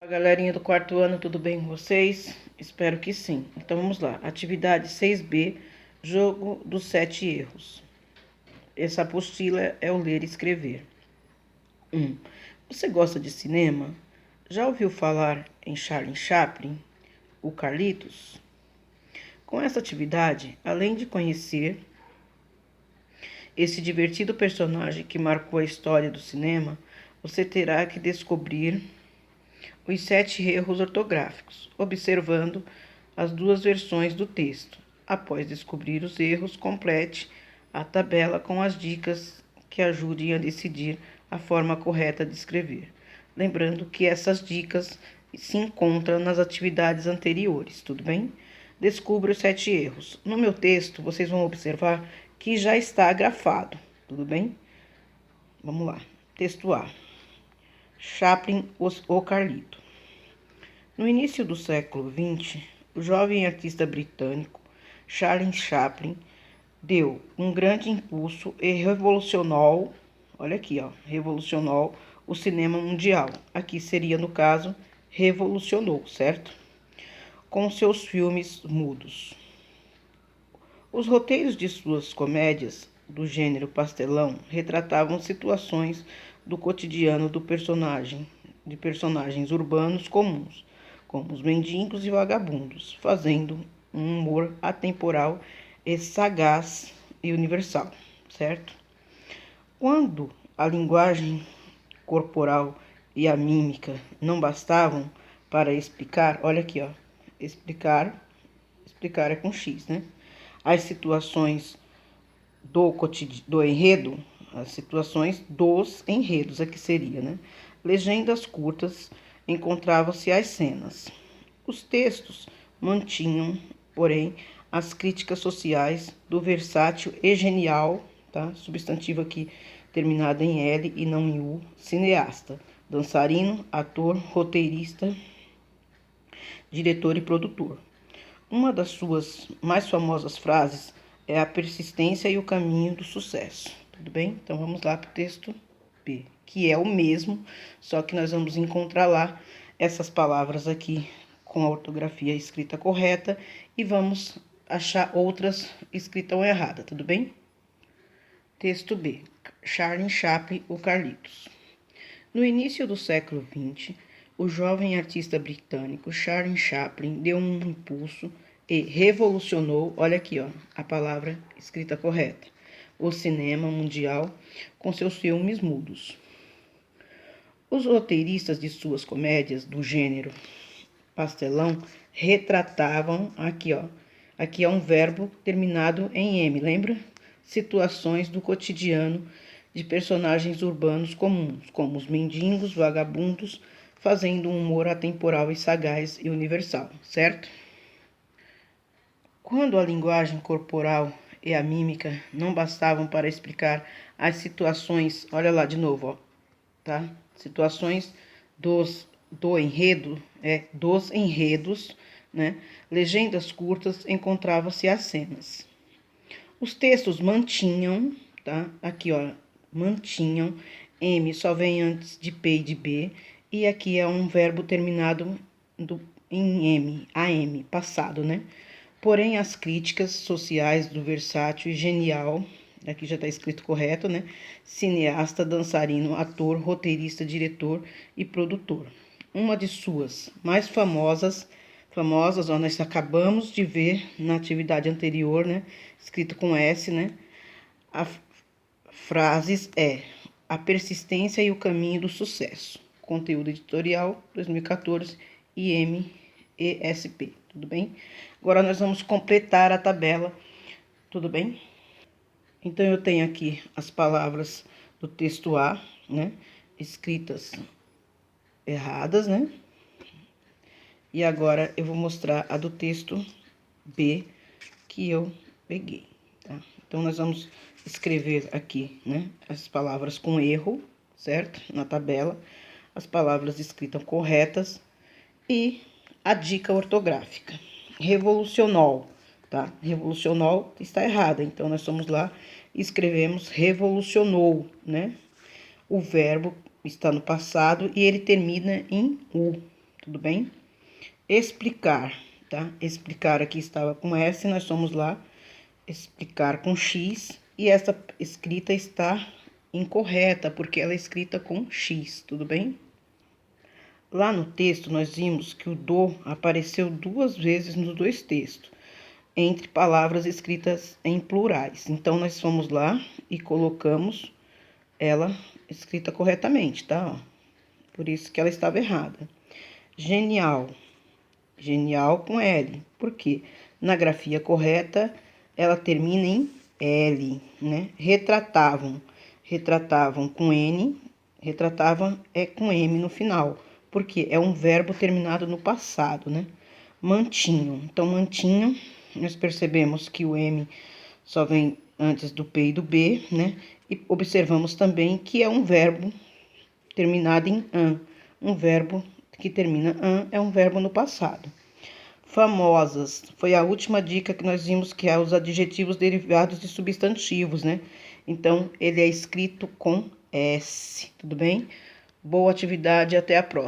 Galerinha do quarto ano, tudo bem com vocês? Espero que sim. Então vamos lá. Atividade 6B, jogo dos 7 erros. Essa apostila é o ler e escrever. 1. Você gosta de cinema? Já ouviu falar em Charlie Chaplin, o Carlitos? Com essa atividade, além de conhecer esse divertido personagem que marcou a história do cinema, você terá que descobrir os 7 erros ortográficos, observando as duas versões do texto. Após descobrir os erros, complete a tabela com as dicas que ajudem a decidir a forma correta de escrever. Lembrando que essas dicas se encontram nas atividades anteriores, tudo bem? Descubra os 7 erros. No meu texto, vocês vão observar que já está grafado, tudo bem? Vamos lá. Texto A. Chaplin, o Carlito. No início do século XX, o jovem artista britânico Charlie Chaplin deu um grande impulso e revolucionou, olha aqui, ó, revolucionou o cinema mundial. Aqui seria, no caso, revolucionou, certo? Com seus filmes mudos. Os roteiros de suas comédias do gênero pastelão retratavam situações do cotidiano de personagens urbanos comuns, como os mendigos e vagabundos, fazendo um humor atemporal e sagaz e universal, certo? Quando a linguagem corporal e a mímica não bastavam para explicar, olha aqui, ó, explicar é com X, né? As situações do enredo, as situações dos enredos, aqui seria, né? Legendas curtas encontravam-se as cenas. Os textos mantinham, porém, as críticas sociais do versátil e genial, tá? Substantivo aqui terminado em L e não em U, cineasta, dançarino, ator, roteirista, diretor e produtor. Uma das suas mais famosas frases é a persistência e o caminho do sucesso. Tudo bem? Então vamos lá para o texto B, que é o mesmo, só que nós vamos encontrar lá essas palavras aqui com a ortografia escrita correta e vamos achar outras escritas erradas, tudo bem? Texto B. Charlie Chaplin, o Carlitos. No início do século XX, o jovem artista britânico Charlie Chaplin deu um impulso e revolucionou, olha aqui, ó, a palavra escrita correta, o cinema mundial com seus filmes mudos. Os roteiristas de suas comédias do gênero pastelão retratavam, aqui, ó, aqui é um verbo terminado em M, lembra? Situações do cotidiano de personagens urbanos comuns, como os mendigos, vagabundos, fazendo um humor atemporal e sagaz e universal, certo? Quando a linguagem corporal e a mímica não bastavam para explicar as situações, olha lá de novo, ó, tá? Situações dos enredos, né? Legendas curtas encontravam-se as cenas. Os textos mantinham, tá? Aqui, ó, mantinham. M só vem antes de P e de B. E aqui é um verbo terminado em M, AM, passado, né? Porém, as críticas sociais do versátil e genial, aqui já está escrito correto, né? Cineasta, dançarino, ator, roteirista, diretor e produtor. Uma de suas mais famosas, ó, nós acabamos de ver na atividade anterior, né? Escrito com S, né? A frases é a persistência e o caminho do sucesso. Conteúdo editorial 2014 IMESP, tudo bem? Agora nós vamos completar a tabela, tudo bem? Então eu tenho aqui as palavras do texto A, né? Escritas erradas, né? E agora eu vou mostrar a do texto B que eu peguei, tá? Então nós vamos escrever aqui, né, as palavras com erro, certo? Na tabela, as palavras escritas corretas e a dica ortográfica. Revolucionou, tá? Revolucionou está errada, então nós vamos lá e escrevemos revolucionou, né? O verbo está no passado e ele termina em U, tudo bem? Explicar, tá? Explicar aqui estava com S, nós somos lá explicar com X, e essa escrita está incorreta, porque ela é escrita com X, tudo bem? Lá no texto, nós vimos que o do apareceu 2 vezes nos 2 textos, entre palavras escritas em plurais. Então, nós fomos lá e colocamos ela escrita corretamente, tá? Por isso que ela estava errada. Genial. Genial com L. Por quê? Na grafia correta, ela termina em L, né? Retratavam. Retratavam com N. Retratavam é com M no final. Porque é um verbo terminado no passado, né? Mantinham. Então, mantinham, nós percebemos que o M só vem antes do P e do B, né? E observamos também que é um verbo terminado em an. Um verbo que termina an é um verbo no passado. Famosas. Foi a última dica que nós vimos, que é os adjetivos derivados de substantivos, né? Então, ele é escrito com S, tudo bem? Boa atividade, até a próxima.